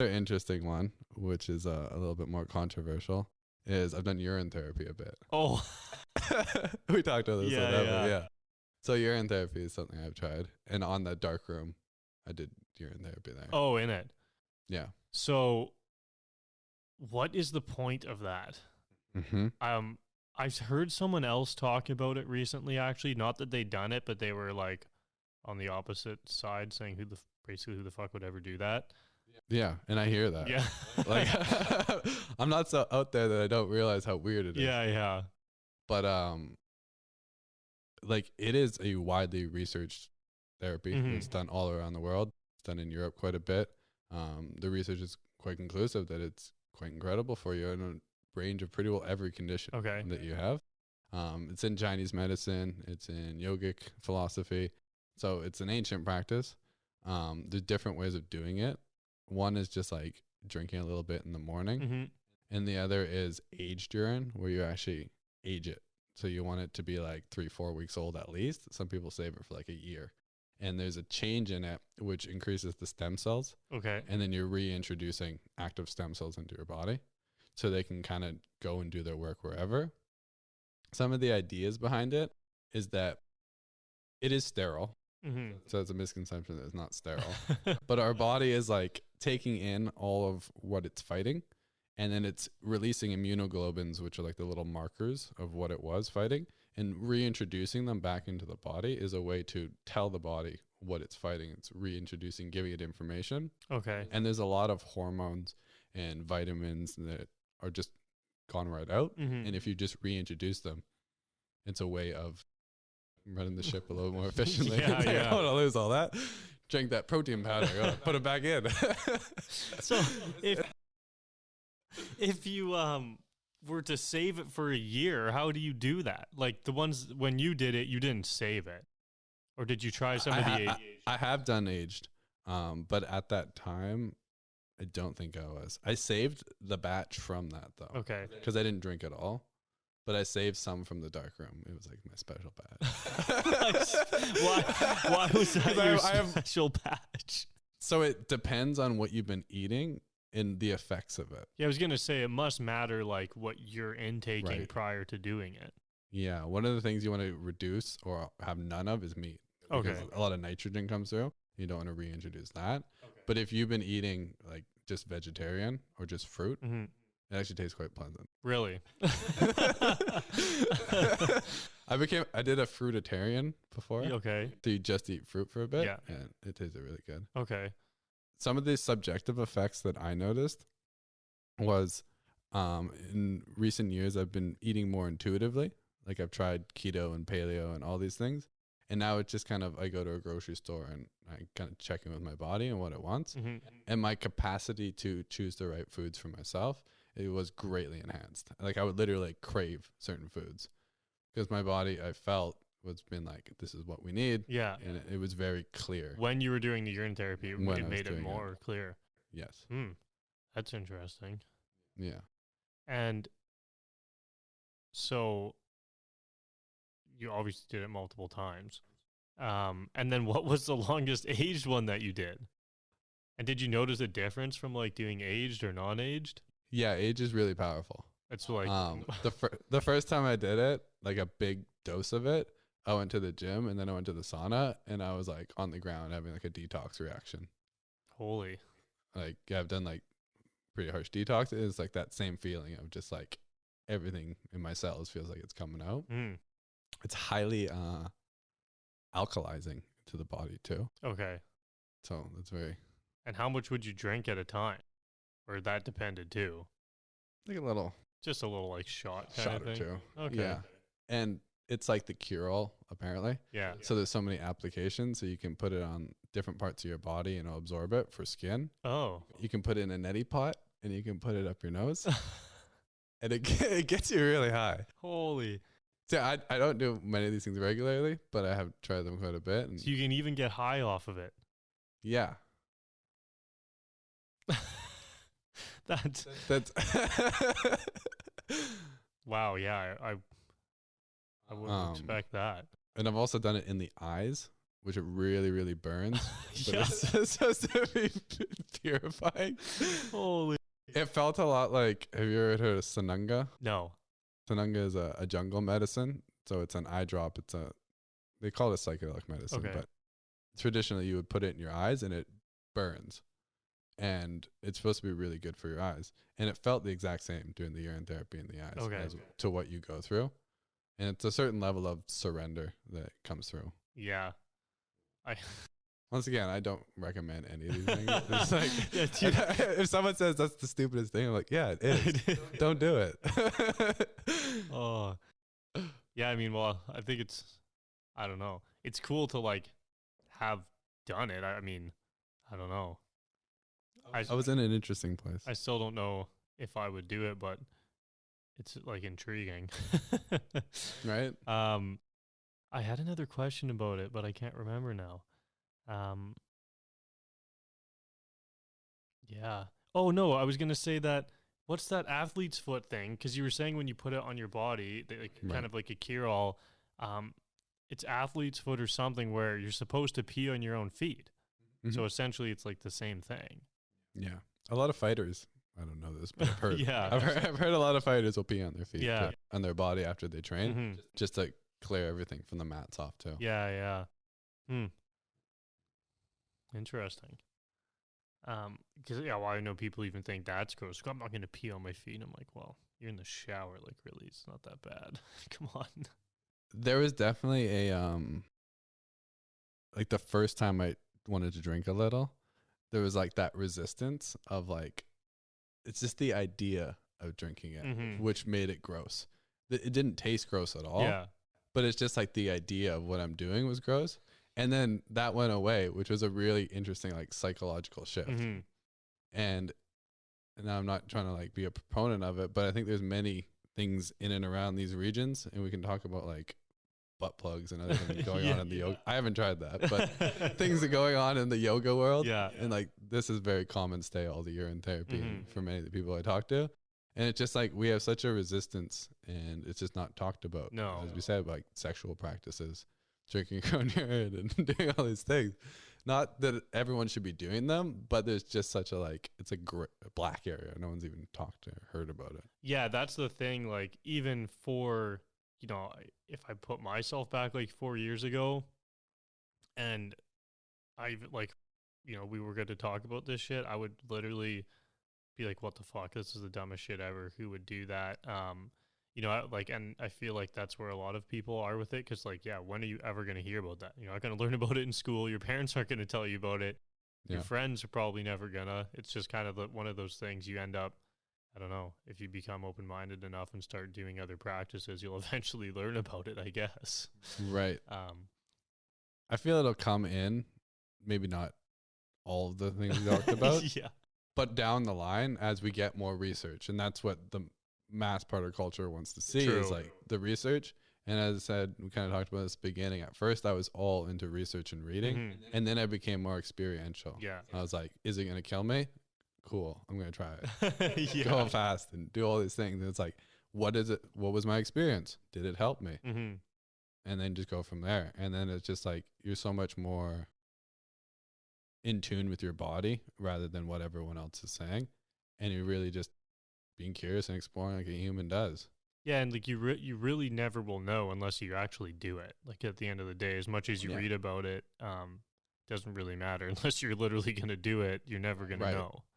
Another interesting one, which is a little bit more controversial, is I've done urine therapy a bit. Oh, We talked about this. Yeah, whatever, yeah. yeah. So urine therapy is something I've tried. And on that dark room, I did urine therapy there. oh, in it. Yeah. So, what is the point of that? Mm-hmm. I've heard someone else talk about it recently. Actually, not that they'd done it, but they were like on the opposite side, saying basically who the fuck would ever do that? Yeah, and I hear that. Yeah, Like, I'm not so out there that I don't realize how weird it is. yeah. But like, it is a widely researched therapy. Mhm. It's done all around the world. It's done in Europe quite a bit. The research is quite conclusive that it's quite incredible for you in a range of pretty well every condition Okay. that you have. It's in Chinese medicine. It's in yogic philosophy. So it's an ancient practice. There's different ways of doing it. One is just like drinking a little bit in the morning. Mm-hmm. And the other is aged urine, where you actually age it. So you want it to be like 3-4 weeks old at least. Some people save it for like a year. And there's a change in it which increases the stem cells. Okay. And then you're reintroducing active stem cells into your body so they can kind of go and do their work wherever. Some of the ideas behind it is that it is sterile. Mm-hmm. So it's a misconception that it's not sterile. But our body is like taking in all of what it's fighting, and then it's releasing immunoglobulins, which are like the little markers of what it was fighting, and reintroducing them back into the body is a way to tell the body what it's fighting. It's reintroducing, giving it information. Okay. And there's a lot of hormones and vitamins that are just gone right out. Mm-hmm. And if you just reintroduce them, it's a way of running the ship a little more efficiently. Yeah, I yeah. don't want to lose all that. Drink that protein powder. Gotta put it back in. So if you were to save it for a year, how do you do that? Like the ones when you did it, you didn't save it, or did you try some of the aged? I have done aged, but at that time, I don't think I was. I saved the batch from that though. Okay. Because I didn't drink it all. But I saved some from the dark room. It was like my special batch. Why was that 'Cause your I have- special batch? So it depends on what you've been eating and the effects of it. Yeah, I was gonna say it must matter like what you're intaking Right. prior to doing it. Yeah, one of the things you want to reduce or have none of is meat. Okay. Because a lot of nitrogen comes through. You don't want to reintroduce that. Okay. But if you've been eating like just vegetarian or just fruit, Mm-hmm. it actually tastes quite pleasant. Really? I did a fruitarian before. Okay. So you just eat fruit for a bit. Yeah. And it tasted really good. Okay. Some of the subjective effects that I noticed was in recent years, I've been eating more intuitively. Like I've tried keto and paleo and all these things. And now it's just kind of, I go to a grocery store and I kind of check in with my body and what it wants. Mm-hmm. And my capacity to choose the right foods for myself, it was greatly enhanced. Like I would literally crave certain foods because my body, I felt, was been like, this is what we need. Yeah. And it was very clear. When you were doing the urine therapy, When I it was made it doing more clear. Yes. That's interesting. Yeah. And so you obviously did it multiple times. And then what was the longest aged one that you did? And did you notice a difference from like doing aged or non-aged? Yeah. Age is really powerful. It's like The first time I did it, like a big dose of it, I went to the gym and then I went to the sauna and I was like on the ground having like a detox reaction. holy. Like, yeah, I've done like pretty harsh detox. It's like that same feeling of just like everything in my cells feels like it's coming out. It's highly alkalizing to the body too. Okay. So that's very And how much would you drink at a time? Or that depended too? like a little Just a little like shot kind shot of or thing? two. Okay. Yeah. And it's like the cure-all apparently. Yeah. So there's so many applications. So you can put it on different parts of your body and it'll absorb it for skin. Oh. You can put it in a neti pot and you can put it up your nose. And it gets you really high. Holy. So I don't do many of these things regularly, but I have tried them quite a bit. And So you can even get high off of it. yeah. That's wow. Yeah, I wouldn't expect that. And I've also done it in the eyes, which it really, really burns. But Yeah. it's supposed to be purifying. Holy. It felt a lot like, have you ever heard of Sananga? No. Sananga is a jungle medicine. So it's an eye drop. They call it psychedelic medicine, Okay. but traditionally you would put it in your eyes and it burns. And it's supposed to be really good for your eyes. And it felt the exact same doing the urine therapy in the eyes Okay. as to what you go through. And it's a certain level of surrender that comes through. Yeah. Once again, I don't recommend any of these things. It's like, Yeah, dude. if someone says that's the stupidest thing, I'm like, yeah, it is. Don't do it. Oh. Yeah, I mean, well, I think I don't know. It's cool to like have done it. I mean, I don't know. I was in an interesting place. I still don't know if I would do it, but it's like intriguing. Right? I had another question about it, but I can't remember now. Yeah. Oh no, I was gonna say that. What's that athlete's foot thing? Because you were saying when you put it on your body, Right. kind of like a cure-all. It's athlete's foot or something where you're supposed to pee on your own feet. Mhm. So essentially, it's like the same thing. Yeah. A lot of fighters, I don't know this, but I've heard. Yeah. I've heard a lot of fighters will pee on their feet. Yeah. On their body after they train, Mhm. just to clear everything from the mats off too. Yeah. Interesting. Because well, I know people even think that's gross. I'm not gonna pee on my feet. And I'm like, well, you're in the shower. Like, really, it's not that bad. Come on. There was definitely a like the first time I wanted to drink a little, there was like that resistance of like, it's just the idea of drinking it, Mhm. which made it gross. It didn't taste gross at all. Yeah. But it's just like the idea of what I'm doing was gross. And then that went away, which was a really interesting like psychological shift. Mhm. And now I'm not trying to like be a proponent of it, but I think there's many things in and around these regions, and we can talk about like butt plugs and other things going Yeah. on in the yoga. I haven't tried that, but things are going on in the yoga world. Yeah. And like this is very common all the urine therapy Mhm. for many of the people I talk to. And it's just like we have such a resistance, and it's just not talked about. No. As we said, like sexual practices, drinking your own urine and doing all these things. Not that everyone should be doing them, but there's just such a like, it's a black area. No one's even talked or heard about it. Yeah, that's the thing. Like, even for, if I put myself back like 4 years ago and we were going to talk about this shit, I would literally be like, what the fuck? This is the dumbest shit ever. Who would do that? And I feel like that's where a lot of people are with it. Cause like, yeah, when are you ever going to hear about that? You're not going to learn about it in school. Your parents aren't going to tell you about it. Your Yeah. friends are probably never gonna. It's just kind of one of those things you end up, I don't know, if you become open-minded enough and start doing other practices, you'll eventually learn about it, I guess. Right. I feel it'll come in, maybe not all of the things we talked about, Yeah. but down the line as we get more research. And that's what the mass part culture wants to see is True. like the research. And as I said, we kind of talked about this at the beginning. At first, I was all into research and reading, Mhm. and then I became more experiential. Yeah. I was like, is it going to kill me? Cool. I'm going to try it. Yeah. Go fast and do all these things. And it's like, what is it? What was my experience? Did it help me? Mm-hmm. And then just go from there. And then it's just like, you're so much more in tune with your body rather than what everyone else is saying. And you're really just being curious and exploring like a human does. Yeah, and like you really never will know unless you actually do it. Like at the end of the day, as much as you Yeah. read about it, doesn't really matter unless you're literally going to do it. You're never going Right. to know.